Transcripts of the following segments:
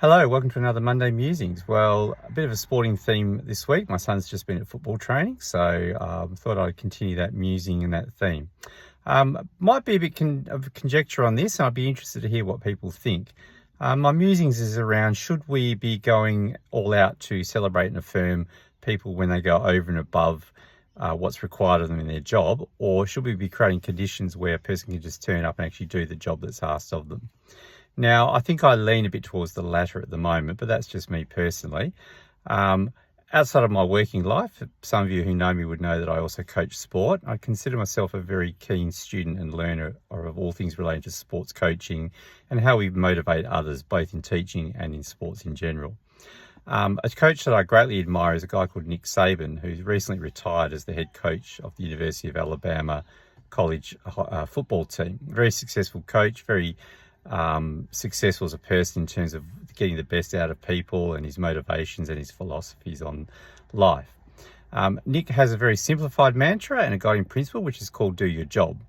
Hello, welcome to another Monday Musings. Well, a bit of a sporting theme this week. My son's just been at football training, so thought I'd continue that musing and that theme. Might be a bit of conjecture on this, and I'd be interested to hear what people think. My musings is around, should we be going all out to celebrate and affirm people when they go over and above what's required of them in their job, or should we be creating conditions where a person can just turn up and actually do the job that's asked of them? Now, I think I lean a bit towards the latter at the moment, but that's just me personally. Outside of my working life, some of you who know me would know that I also coach sport. I consider myself a very keen student and learner of all things related to sports coaching and how we motivate others, both in teaching and in sports in general. A coach that I greatly admire is a guy called Nick Saban, who's recently retired as the head coach of the University of Alabama college football team. Very successful coach, very successful as a person in terms of getting the best out of people and his motivations and his philosophies on life. Nick has a very simplified mantra and a guiding principle, which is called do your job.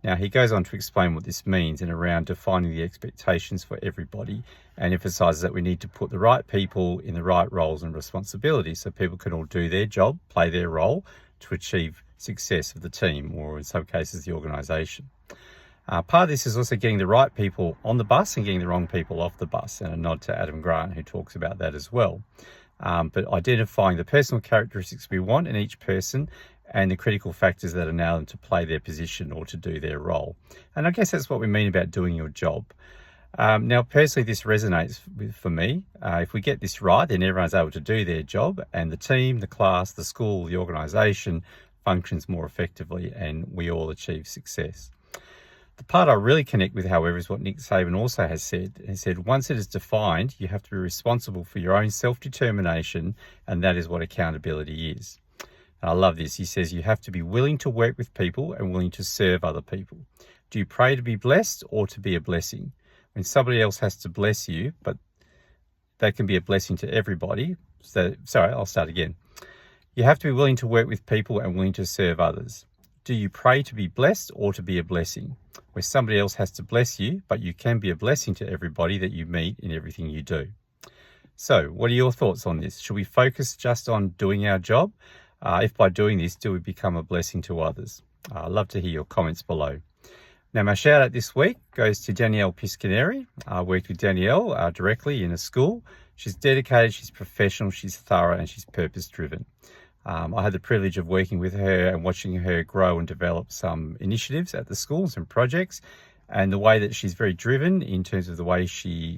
Now, he goes on to explain what this means and around defining the expectations for everybody, and emphasizes that we need to put the right people in the right roles and responsibilities so people can all do their job, play their role to achieve success of the team, or in some cases the organization. Part of this is also getting the right people on the bus and getting the wrong people off the bus, and a nod to Adam Grant, who talks about that as well. But identifying the personal characteristics we want in each person and the critical factors that enable them to play their position or to do their role. And I guess that's what we mean about doing your job. Now, personally, this resonates for me. If we get this right, then everyone's able to do their job, and the team, the class, the school, the organisation functions more effectively, and we all achieve success. The part I really connect with, however, is what Nick Saban also has said. He said, once it is defined, you have to be responsible for your own self-determination, and that is what accountability is. And I love this. He says, you have to be willing to work with people and willing to serve other people. Do you pray to be blessed or to be a blessing? When somebody else has to bless you, but they can be a blessing to everybody. I'll start again. You have to be willing to work with people and willing to serve others. Do you pray to be blessed or to be a blessing? Where somebody else has to bless you, but you can be a blessing to everybody that you meet in everything you do. So, what are your thoughts on this? Should we focus just on doing our job? If by doing this, do we become a blessing to others? I'd love to hear your comments below. Now, my shout out this week goes to Danielle Piscaneri. I worked with Danielle directly in a school. She's dedicated, she's professional, she's thorough, and she's purpose driven. I had the privilege of working with her and watching her grow and develop some initiatives at the schools and projects, and the way that she's very driven in terms of the way she